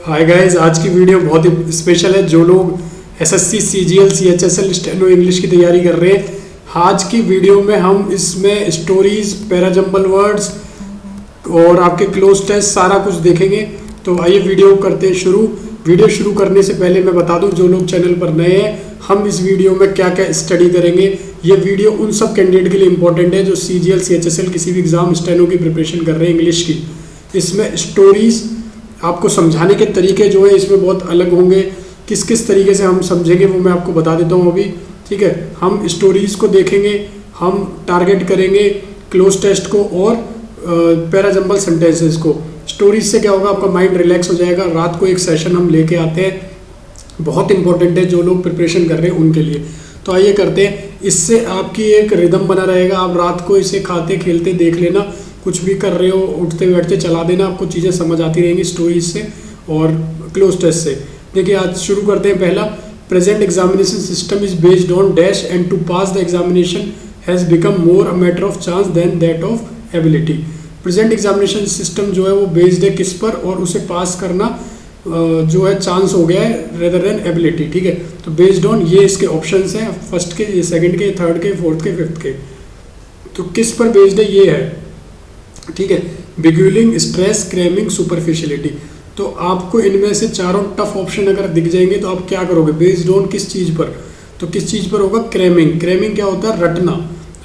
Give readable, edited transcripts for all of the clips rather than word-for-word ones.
Hi guys, आज की video बहुत ही स्पेशल है। जो लोग SSC, CGL, CHSL, steno English की तैयारी कर रहे हैं, आज की वीडियो में हम इसमें स्टोरीज, पैराजम्बल वर्ड्स और आपके क्लोज टेस्ट सारा कुछ देखेंगे। तो आइए वीडियो करते हैं शुरू। वीडियो शुरू करने से पहले मैं बता दूं, जो लोग चैनल पर नए हैं, हम इस वीडियो में क्या क्या स्टडी करेंगे। ये वीडियो उन सब कैंडिडेट के लिए इंपॉर्टेंट है जो सीजीएल, सीएचएसएल किसी भी एग्जाम, स्टेनो की प्रिपरेशन कर रहे हैं इंग्लिश की। इसमें स्टोरीज, आपको समझाने के तरीके जो है इसमें बहुत अलग होंगे। किस किस तरीके से हम समझेंगे वो मैं आपको बता देता हूँ अभी। ठीक है, हम स्टोरीज को देखेंगे, हम टारगेट करेंगे क्लोज टेस्ट को और पैराजम्बल सेंटेंसेस को। स्टोरीज से क्या होगा, आपका माइंड रिलैक्स हो जाएगा। रात को एक सेशन हम लेके आते हैं, बहुत इंपॉर्टेंट है जो लोग प्रिपरेशन कर रहे हैं उनके लिए। तो आइए करते हैं। इससे आपकी एक रिदम बना रहेगा। आप रात को इसे खाते खेलते देख लेना, कुछ भी कर रहे हो उठते बैठते चला देना, आपको चीज़ें समझ आती रहेंगी स्टोरीज से और क्लोज टेस्ट से। देखिए आज शुरू करते हैं। पहला, present examination system is based on dash and to pass the examination has become more a matter of chance than that of ability. Present examination system जो है वो बेस्ड है किस पर, और उसे पास करना जो है चांस हो गया है रेदर देन एबिलिटी। ठीक है, तो बेस्ड ऑन, ये इसके ऑप्शंस हैं, फर्स्ट के, ये सेकंड के, थर्ड के, फोर्थ के, फिफ्थ के। तो किस पर बेस्ड है, ये है। ठीक है, बिग्यूलिंग, स्ट्रेस, क्रैमिंग, सुपरफिशियलिटी। तो आपको इनमें से चारों टफ ऑप्शन अगर दिख जाएंगे तो आप क्या करोगे, बेस्ड ऑन किस चीज़ पर, तो किस चीज़ पर होगा, क्रैमिंग। क्रैमिंग क्या होता है, रटना,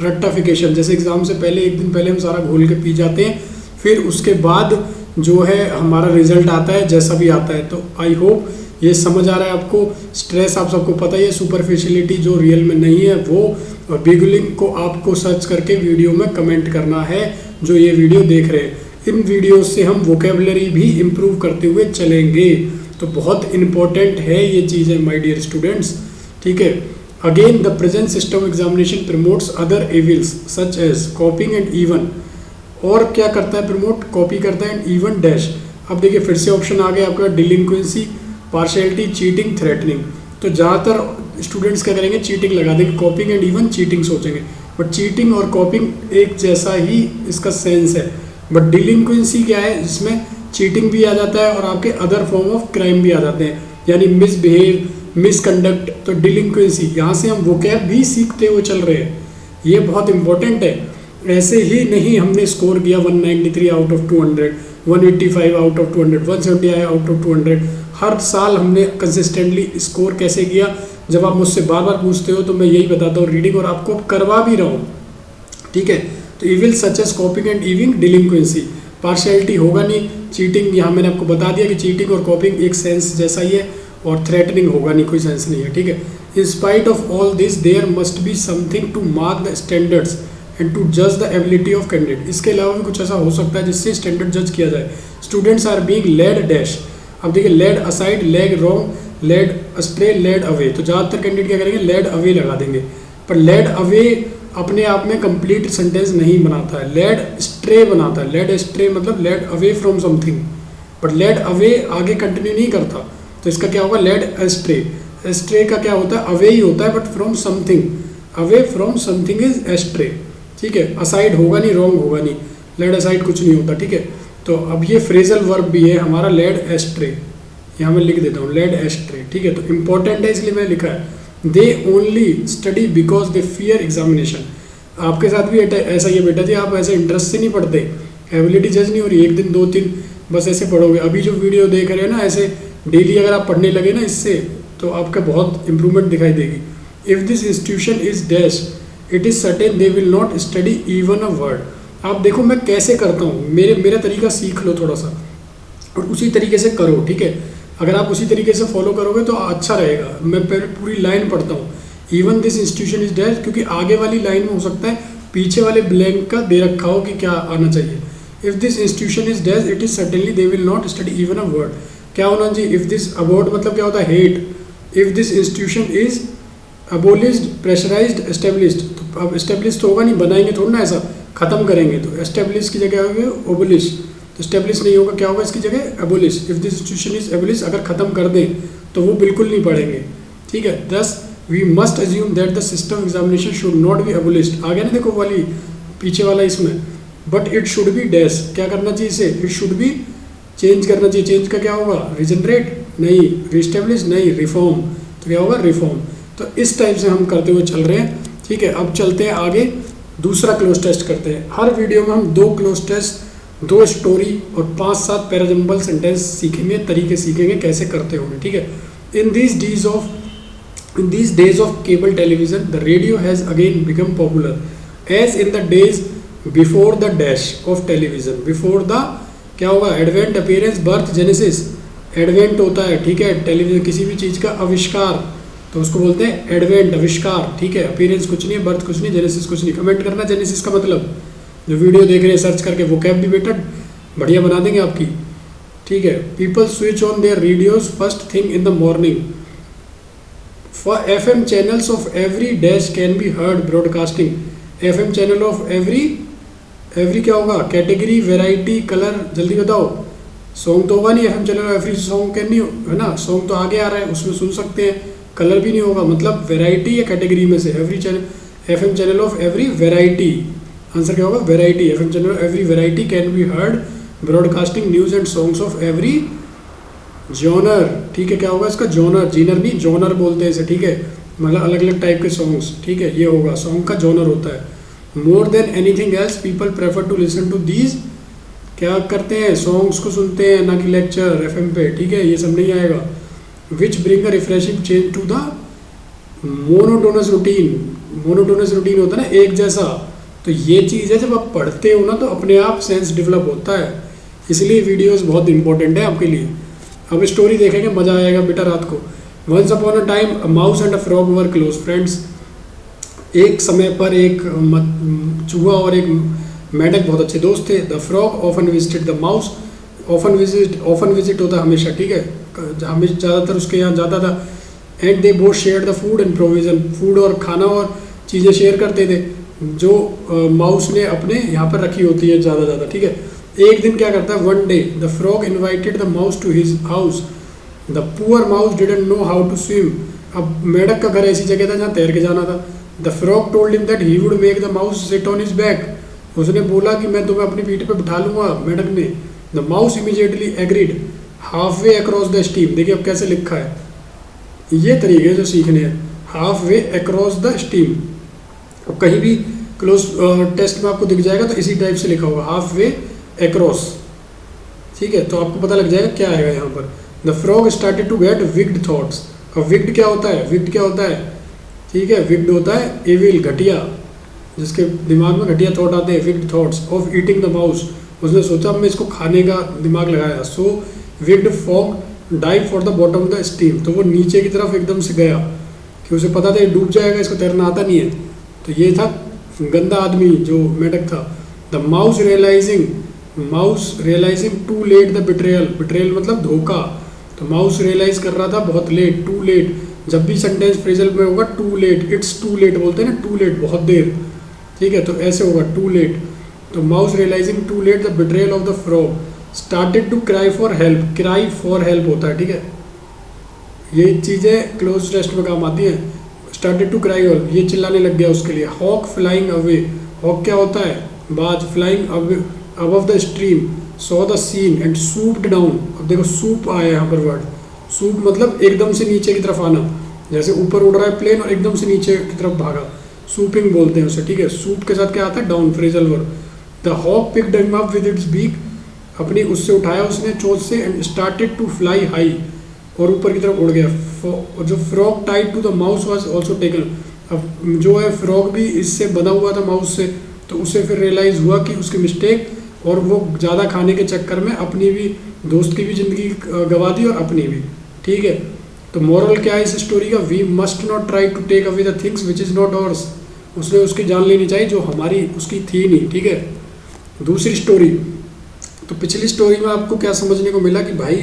रट्टाफिकेशन। जैसे एग्जाम से पहले एक दिन पहले हम सारा घोल के पी जाते हैं, फिर उसके बाद जो है हमारा रिजल्ट आता है जैसा भी आता है। तो आई होप ये समझ आ रहा है आपको। स्ट्रेस आप सबको पता ही है, सुपरफिशियलिटी जो रियल में नहीं है वो, और बिगुलिंग को आपको सर्च करके वीडियो में कमेंट करना है जो ये वीडियो देख रहे हैं। इन वीडियो से हम वोकेबलरी भी इम्प्रूव करते हुए चलेंगे, तो बहुत इंपॉर्टेंट है ये चीज़ें माय डियर स्टूडेंट्स। ठीक है, again the present system examination promotes other evils such as copying and even. और क्या करता है, प्रमोट, कॉपी करता है, एंड इवन डैश। अब देखिए फिर से ऑप्शन आ गया आपका, डिलिंक्वेंसी, पार्शियलिटी, चीटिंग, थ्रेटनिंग। तो ज़्यादातर स्टूडेंट्स क्या करेंगे, चीटिंग लगा देंगे, कॉपिंग एंड इवन चीटिंग सोचेंगे। बट चीटिंग और कॉपिंग एक जैसा ही इसका सेंस है। बट डिलिंक्वेंसी क्या है, इसमें चीटिंग भी आ जाता है और आपके अदर फॉर्म ऑफ क्राइम भी आ जाते हैं, यानी मिसबिहेव, मिसकंडक्ट। तो डिलिंक्वेंसी, यहाँ से हम वोकैब भी सीखते हुए चल रहे हैं, ये बहुत इंपॉर्टेंट है। ऐसे ही नहीं हमने स्कोर किया 193 out of 200, 185 out of 200, 170 out of 200। हर साल हमने कंसिस्टेंटली स्कोर कैसे किया। जब आप मुझसे बार बार पूछते हो तो मैं यही बताता हूँ, रीडिंग, और आपको करवा भी रहा हूँ। ठीक है, तो evil such as copying and इविंग, डिलिंक्वेंसी। पार्शियलिटी होगा नहीं, चीटिंग यहाँ मैंने आपको बता दिया कि चीटिंग और कॉपिंग एक सेंस जैसा ही है, और थ्रेटनिंग होगा नहीं, कोई सेंस नहीं है। ठीक है, in spite of all this there must be something to mark the standards and to जज द एबिलिटी ऑफ कैंडिडेट। इसके अलावा भी कुछ ऐसा हो सकता है जिससे स्टैंडर्ड जज किया जाए। Students are being led dash. अब देखिए, led aside, led wrong, led astray, led away. तो ज़्यादातर कैंडिडेट क्या करेंगे, लेड अवे लगा देंगे। पर लेड अवे अपने आप में कंप्लीट सेंटेंस नहीं बनाता है, लेड स्ट्रे बनाता है। लेड स्ट्रे मतलब led away from something, but led away आगे कंटिन्यू नहीं करता। तो इसका क्या होगा, लेड एस्ट्रे। एस्ट्रे का क्या होता है, अवे ही होता है but from something. Away from something is ashtray. ठीक है, असाइड होगा नहीं, रॉन्ग होगा नहीं, लेड असाइड कुछ नहीं होता। ठीक है, तो अब ये फ्रेजल वर्ब भी है हमारा, लेड एस्ट्रे। यहाँ मैं लिख देता हूँ, लेड एस्ट्रे। ठीक है, तो इंपॉर्टेंट है इसलिए मैं लिखा है। They only study because they fear examination. आपके साथ भी ऐसा ही है बेटा जी, आप ऐसे इंटरेस्ट से नहीं पढ़ते, एबिलिटी जज नहीं हो रही, एक दिन दो दिन बस ऐसे पढ़ोगे। अभी जो वीडियो देख रहे हैं ना, ऐसे डेली अगर आप पढ़ने लगे ना इससे, तो आपका बहुत इंप्रूवमेंट दिखाई देगी। If this institution is dash it is certain they will not study even a word. आप देखो मैं कैसे करता हूँ, मेरा तरीका सीख लो थोड़ा सा और उसी तरीके से करो। ठीक है, अगर आप उसी तरीके से फॉलो करोगे तो अच्छा रहेगा। मैं पहले पूरी लाइन पढ़ता हूँ, even this institution is dash, क्योंकि आगे वाली लाइन में हो सकता है पीछे वाले ब्लैंक का दे रखा हो कि क्या आना चाहिए। If this institution is dash it is certainly they will not study even a word. क्या होना चाहिए, इफ़ दिस अबाउट मतलब क्या होता है, hate. If this institution is abolished, pressurised, established. तो अब एस्टेब्लिश तो होगा नहीं, बनाएंगे थोड़ा ना, ऐसा ख़त्म करेंगे। तो एस्टेब्लिश की जगह होगी ओबलिश, तो एस्टेब्लिश नहीं होगा, क्या होगा इसकी जगह, abolish. If this institution is abolish, अगर ख़त्म कर दें तो वो बिल्कुल नहीं पढ़ेंगे। ठीक है, thus we must assume that the system examination should not be abolished. आ गया ना, देखो वाली पीछे वाला इसमें, but it should be dash. क्या करना चाहिए इसे, इट शुड बी चेंज करना चाहिए, चेंज का क्या होगा, रीजनरेट नहीं, रिस्टेब्लिश नहीं, रिफॉर्म, तो क्या होगा, रिफॉर्म। तो इस टाइप से हम करते हुए चल रहे हैं, ठीक है। अब चलते हैं आगे, दूसरा क्लोज टेस्ट करते हैं। हर वीडियो में हम 2 क्लोज टेस्ट, 2 स्टोरी और 5-7 पैराजम्बल सेंटेंस सीखेंगे, तरीके सीखेंगे कैसे करते होंगे, ठीक है। इन these days of cable television, the radio has again become popular, as in the days before the dash of television, before the क्या होगा, advent, appearance, birth, genesis. Advent होता है, ठीक है, टेलीविजन किसी भी चीज़ का आविष्कार, तो उसको बोलते हैं एडवेंट, आविष्कार, ठीक है। अपीयरेंस कुछ नहीं है, बर्थ कुछ नहीं, जेनेसिस कुछ नहीं। कमेंट करना जेनेसिस का मतलब, जो वीडियो देख रहे हैं सर्च करके, वो कैब भी बेटा बढ़िया बना देंगे आपकी, ठीक है। People switch on their radios first thing in the morning, for FM channels of every dash can be heard broadcasting, FM channel of every क्या होगा, कैटेगरी, वैरायटी, कलर, जल्दी बताओ। सॉन्ग तो होगा नहीं, FM channel every song can नहीं, है ना, सॉन्ग तो आगे आ रहा है, उसमें सुन सकते हैं, कलर भी नहीं होगा, मतलब वैरायटी या कैटेगरी में से, every channel, FM channel of every variety, answer क्या होगा, variety, FM channel of every variety can be heard broadcasting news and songs of every genre, ठीक है। क्या होगा इसका, जॉनर, जीनर नहीं, जॉनर बोलते हैं इसे, ठीक है, मतलब अलग अलग टाइप के सॉन्ग्स, ठीक है, ये होगा, सॉन्ग का जॉनर होता है। More than anything else people prefer to listen to these, क्या करते हैं, सॉन्ग्स को सुनते हैं, ना कि लेक्चर एफएम पे, ठीक है, ये सब नहीं आएगा। Which bring a refreshing change to the monotonous routine, monotonous routine होता है ना, एक जैसा, तो ये चीज़ है, जब आप पढ़ते हो ना तो अपने आप सेंस डेवलप होता है, इसलिए वीडियोस बहुत इंपॉर्टेंट है आपके लिए। अब स्टोरी देखेंगे, मजा आएगा बेटा रात को। Once upon a time a mouse and a frog were close friends, एक समय पर एक चूहा और एक मेंढक बहुत अच्छे दोस्त थे। The frog often visited the mouse, often visit होता है हमेशा, ठीक है, हमेशा ज़्यादातर उसके यहाँ जाता था। And they both share the food and provision, food और खाना और चीज़ें शेयर करते थे, जो माउस ने अपने यहाँ पर रखी होती है ज़्यादा, ठीक है। एक दिन क्या करता है, one day the frog invited the mouse to his house, the poor mouse didn't know how to swim. अब मेढक का घर ऐसी जगह था जहाँ तैर के जाना था। The frog told him that he would make the mouse sit on his back, उसने बोला कि मैं तुम्हें अपनी पीठ पे बिठा लूंगा, मेढक ने। The mouse immediately agreed half way across the steam, देखिए अब कैसे लिखा है, ये तरीके जो सीखने हैं, half way across the steam. अब कहीं भी क्लोज टेस्ट में आपको दिख जाएगा तो इसी टाइप से लिखा होगा, हाफ वे अक्रॉस, ठीक है, तो आपको पता लग जाएगा क्या आएगा यहाँ पर। The frog started to get wicked thoughts, अब विग्ड क्या होता है, विग्ड क्या होता है, ठीक है, विग्ड होता है एविल, घटिया, जिसके दिमाग में घटिया थॉट आते हैं, wicked thoughts of eating the mouse, उसने सोचा मैं इसको खाने का दिमाग लगाया। So wicked frog dive for the bottom of the steam, तो वो नीचे की तरफ एकदम से गया कि उसे पता था ये डूब जाएगा, इसको तैरना आता नहीं है, तो ये था गंदा आदमी जो मेढक था। The mouse realising too late the betrayal, betrayal मतलब धोखा, तो माउस रियलाइज कर रहा था बहुत लेट, टू लेट, जब भी सेंटेंस फ्रेजल में होगा too late, it's too late बोलते हैं ना, टू लेट बहुत देर, ठीक है, तो ऐसे होगा टू लेट। तो mouse realising too late the betrayal of the frog started to cry for help, cry for help होता है, ठीक है, ये चीज़ें क्लोज टेस्ट में काम आती हैं। स्टार्टेड टू क्राई, और ये चिल्लाने लग गया उसके लिए। हॉक फ्लाइंग अवे, हॉक क्या होता है, बाज, flying away above the stream, saw the scene and swooped down, अब देखो सूप आया यहाँ पर वर्ड, सूप मतलब एकदम से नीचे की तरफ आना, जैसे ऊपर उड़ रहा है प्लेन और एकदम से नीचे की तरफ भागा, सूपिंग बोलते हैं उसे, ठीक है। सूप के साथ क्या आता है, down, phrasal verb. The hawk picked him up with its beak, अपनी उससे उठाया उसने चोंच से, and started to fly high, और ऊपर की तरफ उड़ गया। जो frog tied to the mouse was also taken, अब जो है फ्रॉग भी इससे बंधा हुआ था माउस से, तो उसे फिर रियलाइज़ हुआ कि उसकी मिस्टेक, और वो ज़्यादा खाने के चक्कर में अपनी भी, दोस्त की भी ज़िंदगी गंवा दी और अपनी भी, ठीक है। तो मॉरल क्या है इस स्टोरी का, we must not try to take away the things which is not ours, उसने उसकी जान लेनी चाहिए जो हमारी उसकी थी नहीं, ठीक है। दूसरी स्टोरी, तो पिछली स्टोरी में आपको क्या समझने को मिला कि भाई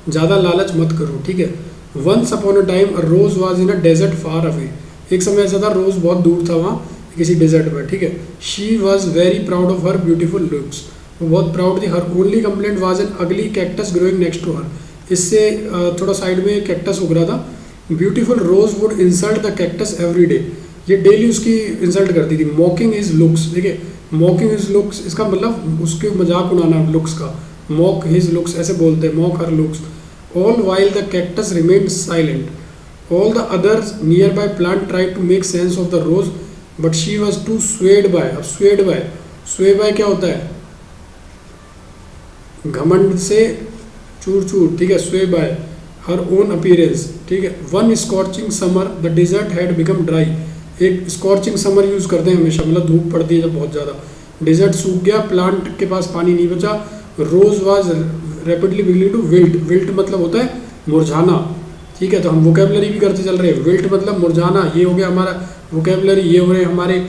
ज़्यादा लालच मत करो, ठीक है। Once upon a time rose was in a desert far away, एक समय ऐसा था रोज बहुत दूर था वहाँ किसी डेजर्ट में, ठीक है। She was very proud of her beautiful looks, वो बहुत प्राउड थी। Her only complaint was an ugly cactus growing next to her, इससे थोड़ा साइड में कैक्टस उग रहा था। Beautiful rose would insult the cactus every day, ये डेली उसकी इंसल्ट करती थी। मॉकिंग इज लुक्स, देखिए मॉकिंग इज लुक्स, इसका मतलब उसके मजाक उड़ाना लुक्स का, मॉक हिज लुक्स, ऐसे बोलते हैं, mock her looks. All while the cactus remained silent, all the others nearby plant tried to make sense of the rose but she was too swayed by. अब sway bye क्या होता है? घमंड से चूर चूर, ठीक है, स्वे बाय हर ओन अपीयरेंस, ठीक है। One scorching summer the dessert had become dry, एक स्कॉर्चिंग समर यूज़ करते हैं हमेशा, मतलब धूप पड़ती है जब बहुत ज़्यादा, डिजर्ट सूख गया, प्लांट के पास पानी नहीं बचा। Rose was rapidly beginning to wilt, wilt मतलब होता है मुरझाना, ठीक है। तो हम वोकेबलरी भी करते चल रहे हैं, विल्ट मतलब मुरझाना, ये हो गया हमारा वोकेबलरी, ये हो रहे हमारे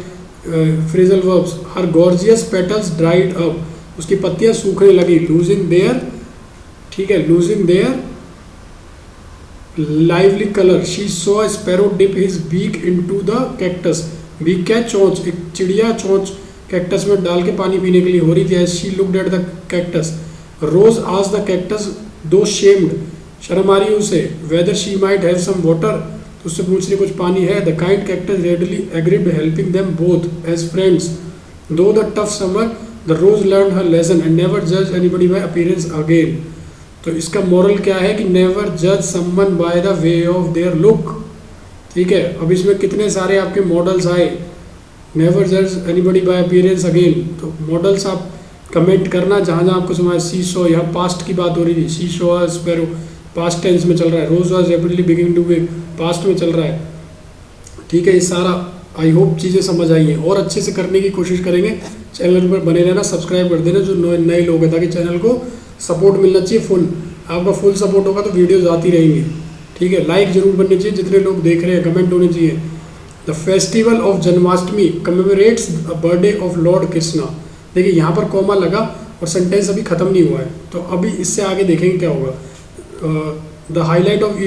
phrasal verbs. Her gorgeous petals dried up, उसकी पत्तियां सूखने लगी, लूजिंग देयर, ठीक है, losing their lively colour. She saw sparrow dip his beak into the cactus, beak क्या, चोंच, एक चिड़िया चोंच कैक्टस में डाल के पानी पीने के लिए हो रही थी। As she looked at the cactus, rose आज द कैक्टस दो शेम्ड, शर्म आ रही है उसे, whether she might have some water, तो उससे पूछ रही कुछ पानी है। The kind cactus readily agreed helping them both as friends, though the tough summer the rose learn her lesson and never जज एनीबडी बाय अपीयरेंस अगेन। तो इसका मॉरल क्या है कि नेवर जज someone by the way of their look, ठीक है। अब इसमें कितने सारे आपके मॉडल्स आए, नेवर जज एनीबडी बाय अपीयरेंस अगेन, तो मॉडल्स आप कमेंट करना जहाँ जहाँ आपको समझ। सी सो, यहाँ पास्ट की बात हो रही थी, सी सो स्पैरो पास्ट टेंस में चल रहा है, rose was rapidly beginning to विक पास्ट में चल रहा है, ठीक है। ये सारा आई होप चीज़ें समझ आई हैं और अच्छे से करने की कोशिश करेंगे। चैनल पर बने रहना, सब्सक्राइब कर देना जो नए लोग हैं, ताकि चैनल को सपोर्ट मिलना चाहिए फुल। आपका फुल सपोर्ट होगा तो वीडियोज़ आती रहेंगी, ठीक है। लाइक जरूर बननी चाहिए जितने लोग देख रहे हैं, कमेंट होने चाहिए। The festival of Janmashtami commemorates the birthday of Lord Krishna. देखिए यहाँ पर कॉमा लगा और सेंटेंस अभी ख़त्म नहीं हुआ है, तो अभी इससे आगे देखेंगे क्या होगा। द हाईलाइट ऑफ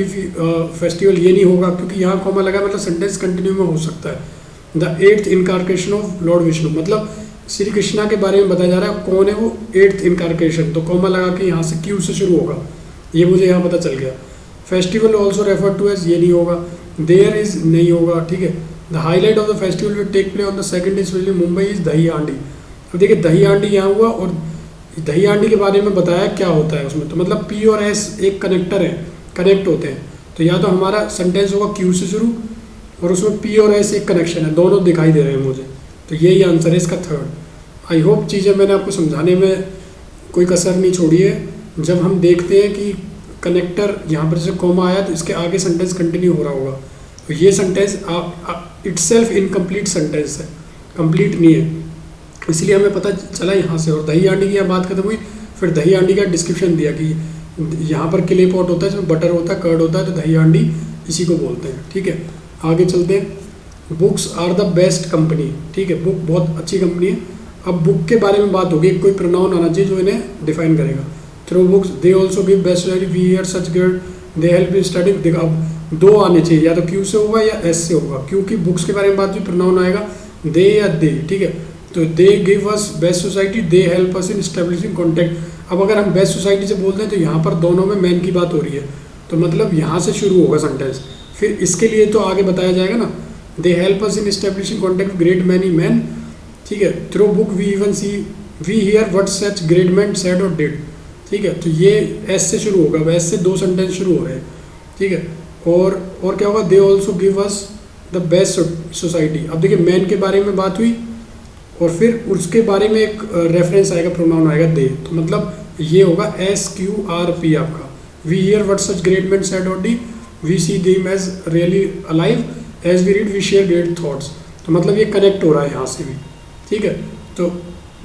फेस्टिवल ये नहीं होगा क्योंकि यहाँ कॉमा लगा, मतलब सेंटेंस कंटिन्यू में हो सकता है। The 8th incarnation of Lord Vishnu, मतलब श्री कृष्णा के बारे में बताया जा रहा है, कौन है वो 8th इनकारनेशन, तो कॉमा लगा के यहाँ से क्यू से शुरू होगा, ये मुझे यहाँ पता चल गया। Festival also refer to as, ये नहीं होगा। देयर इज नहीं होगा, ठीक है। The highlight of the festival will take place on the second day Mumbai is Dahi Handi. अब देखिए दही हांडी यहाँ हुआ और दही हांडी के बारे में बताया क्या होता है उसमें, तो मतलब पी और एस एक कनेक्टर है, कनेक्ट होते हैं, तो या तो हमारा सेंटेंस होगा क्यू से शुरू और उसमें पी और एस एक कनेक्शन है, दोनों दिखाई दे रहे हैं मुझे, तो यही आंसर है इसका थर्ड। आई होप चीज़ें मैंने आपको समझाने में कोई कसर नहीं छोड़ी है। जब हम देखते हैं कि कनेक्टर यहाँ पर जैसे कॉमा आया तो इसके आगे सेंटेंस कंटिन्यू हो रहा होगा, तो ये सेंटेंस इटसेल्फ इनकम्प्लीट सेंटेंस है, कंप्लीट नहीं है, इसलिए हमें पता चला यहाँ से। और दही हांडी की यहाँ बात खत्म हुई, फिर दही हांडी का डिस्क्रिप्शन दिया कि यहाँ पर क्ले पॉट होता है, इसमें बटर होता है, कर्ड होता है, तो दही हांडी इसी को बोलते हैं, ठीक है। आगे चलते हैं। Books are the best company, ठीक है, बुक बहुत अच्छी कंपनी है। अब बुक के बारे में बात होगी, कोई प्रोनाउन आना चाहिए जो इन्हें डिफाइन करेगा। Through books they also give best study, we hear such guide, they help in study. देखो अब दो आने चाहिए, या तो क्यू से होगा या एस से होगा, क्योंकि बुक्स के बारे में बात हुई, प्रोनाउन आएगा दे या दे, ठीक है। तो they give us best society, they help us in establishing contact. अब अगर हम बेस्ट सोसाइटी से बोलते हैं तो यहाँ पर दोनों में मैन की बात हो रही है, तो मतलब यहाँ से शुरू होगा सेंटेंस, फिर इसके लिए तो आगे बताया जाएगा ना, they help us in establishing contact with great many man, ठीक है। Through book we even see we hear what such great man said और डिड, ठीक है। तो ये एस से शुरू होगा, एस से दो सेंटेंस शुरू हो रहे हैं, ठीक है। और क्या होगा, दे also give us the best society. अब देखिए मैन के बारे में बात हुई और फिर उसके बारे में एक रेफरेंस आएगा, प्रोनाउन आएगा दे, तो मतलब ये होगा SQRP आपका। We hear what such great man said और did, we see them as really alive, as we read we share great thoughts, तो मतलब ये कनेक्ट हो रहा है यहाँ से भी, ठीक है। तो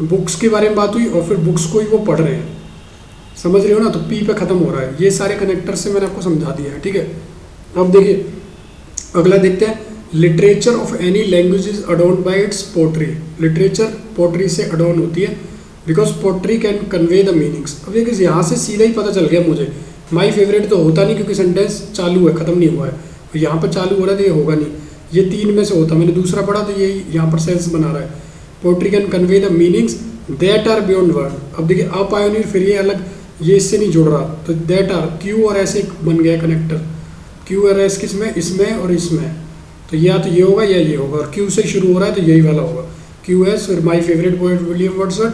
बुक्स के बारे में बात हुई और फिर बुक्स को ही वो पढ़ रहे हैं, समझ रहे हो ना, तो पी पे खत्म हो रहा है। ये सारे कनेक्टर से मैंने आपको समझा दिया है, ठीक है। अब देखिए अगला देखते हैं, literature of any language is adorned by its poetry. Literature poetry से अडोन होती है, because poetry can convey the meanings. अब देखिए यहाँ से सीधा ही पता चल गया मुझे, माई फेवरेट तो होता नहीं क्योंकि सेंटेंस चालू है, ख़त्म नहीं हुआ है, तो यहाँ पर चालू हो रहा है तो ये होगा नहीं, ये तीन में से होता, मैंने दूसरा पढ़ा तो ये यहाँ पर सेंस बना रहा है। Poetry can convey the meanings that are beyond word. अब देखिए अ पायोनियर, फिर ये अलग, ये इससे नहीं जुड़ रहा, तो दैट आर क्यू और ऐसे बन गया कनेक्टर, क्यू और एस किसमें, इसमें और इसमें, तो या तो ये होगा या ये होगा, और क्यू से शुरू हो रहा है तो यही वाला होगा, क्यू एस। फिर my favourite poet William Wordsworth,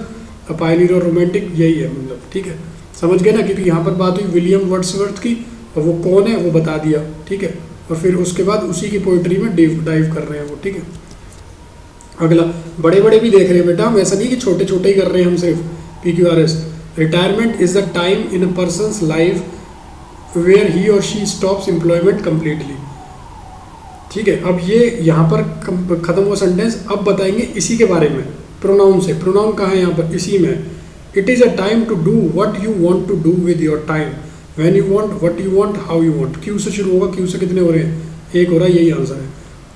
Pioneer और रोमांटिक यही है मतलब, ठीक है, समझ गए ना, क्योंकि यहाँ पर बात हुई विलियम वर्ड्सवर्थ की और वो कौन है वो बता दिया, ठीक है, और फिर उसके बाद उसी की पोइट्री में डाइव कर रहे हैं वो, ठीक है। अगला, बड़े बड़े भी देख रहे हैं बेटा हम, ऐसा नहीं कि छोटे छोटे ही कर रहे हैं हम सिर्फ, PQRS। Retirement is the time in a person's life where he or she stops employment completely, ठीक है। अब ये यहाँ पर खत्म हुआ सेंटेंस। अब बताएंगे इसी के बारे में प्रोनाउन से। प्रोनाउन कहाँ है यहाँ पर, इसी में। It is a time to do what you want to do with your time, when you want, what you want, how you want. Q से शुरू होगा, क्यू से कितने हो रहे हैं, एक हो रहा है, यही आंसर है,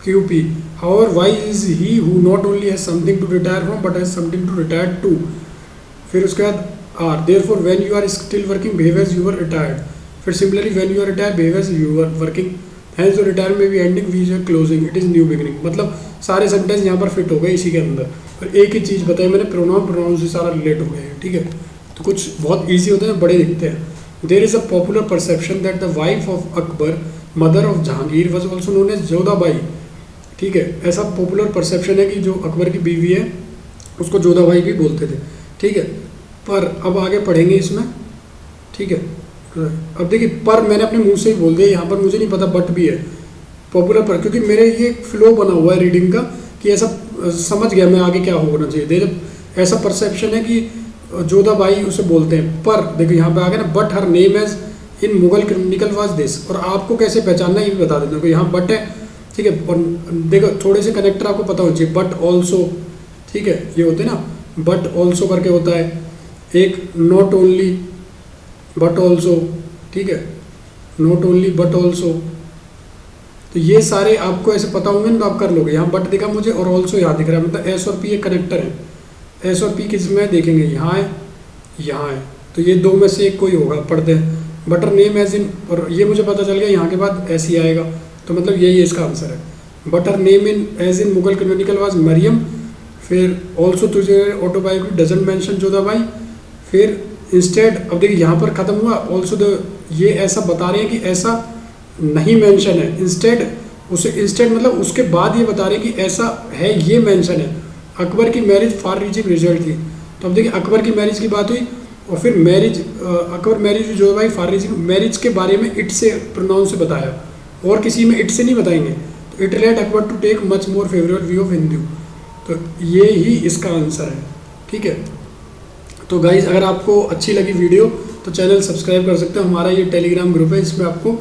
QP। However why is he who not only has something to retire from but has something to retire to. फिर उसके बाद R, therefore when you are still working behave as you are retired. फिर similarly when you are retired behave as you are working, has your retirement may be ending, we are closing, it is new beginning. मतलब सारे sentence यहाँ पर fit हो गए इसी के अंदर। और एक ही चीज़ बताई मैंने, प्रोनाउन से सारा रिलेट हो गया है, ठीक है। तो कुछ बहुत ईजी होते हैं, बड़े दिखते हैं। There is a popular perception that the wife of Akbar, mother of Jahangir, was also known as Jodhabai, ठीक है। ऐसा पॉपुलर परसेप्शन है कि जो अकबर की बीवी है उसको जोधाबाई भी बोलते थे, ठीक है। पर अब आगे पढ़ेंगे इसमें, ठीक है। अब देखिए, पर मैंने अपने मुंह से ही बोल दिया, यहाँ पर मुझे नहीं पता बट भी है पॉपुलर पर, क्योंकि मेरे ये फ्लो बना हुआ है रीडिंग का कि ऐसा समझ गया मैं आगे क्या होना चाहिए। देखो ऐसा परसेप्शन है कि जोधाबाई उसे बोलते हैं, पर देखो यहाँ पे आ गया ना, but her name as in Mughal chronicle was this. और आपको कैसे पहचानना ये भी बता देता हूँ, यहाँ बट है, ठीक है। और देखो थोड़े से कनेक्टर आपको पता होना चाहिए, बट ऑल्सो, ठीक है, ये होते हैं ना, बट ऑल्सो करके होता है एक, नॉट ओनली बट ऑल्सो, ठीक है, नॉट ओनली बट ऑल्सो। तो ये सारे आपको ऐसे पता होंगे ना, तो आप कर लोगे। यहाँ बट दिखा मुझे और ऑल्सो यहाँ दिख रहा है, मतलब एस और पी एक कनेक्टर है। एस और पी किस में देखेंगे, यहाँ है, यहाँ है, तो ये दो में से एक कोई होगा, पढ़ते हैं। बटर नेम एज इन, और ये मुझे पता चल गया यहाँ के बाद ऐसे ही आएगा, तो मतलब यही इसका आंसर है। But her name in as in Mughal chronicle was Mariam. फिर ऑल्सो तुझे ऑटोबायोग्राफी डजंट मेंशन जोधाबाई। फिर इंस्टेड, अब देखिए यहाँ पर खत्म हुआ ऑल्सो द, ये ऐसा बता रहे हैं कि ऐसा नहीं मेंशन है। इंस्टेड, उसे इंस्टेड मतलब उसके बाद ये बता रहे हैं कि ऐसा है, ये मेंशन है। अकबर की मैरिज फार रीचिंग रिजल्ट थी, तो अब देखिए अकबर की मैरिज की बात हुई, और फिर marriage, Akbar marriage Jodha Bai far reaching, marriage के बारे में इट से प्रोनाउन से बताया, और किसी में इट से नहीं बताएंगे। तो it let Akbar to take much more favourable view of Hindu, तो ये ही इसका आंसर है, ठीक है। तो गाइज अगर आपको अच्छी लगी वीडियो तो चैनल सब्सक्राइब कर सकते हो। हमारा ये टेलीग्राम ग्रुप है, इसमें आपको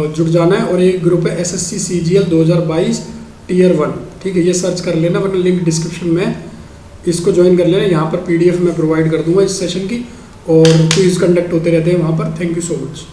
जुड़ जाना है। और एक ग्रुप है SSC CGL 2022 Tier 1, ठीक है, ये सर्च कर लेना, वरना लिंक डिस्क्रिप्शन में, इसको ज्वाइन कर लेना। यहाँ पर PDF मैं प्रोवाइड कर दूंगा इस सेशन की, और क्विज कंडक्ट होते रहते हैं वहाँ पर। Thank you so much.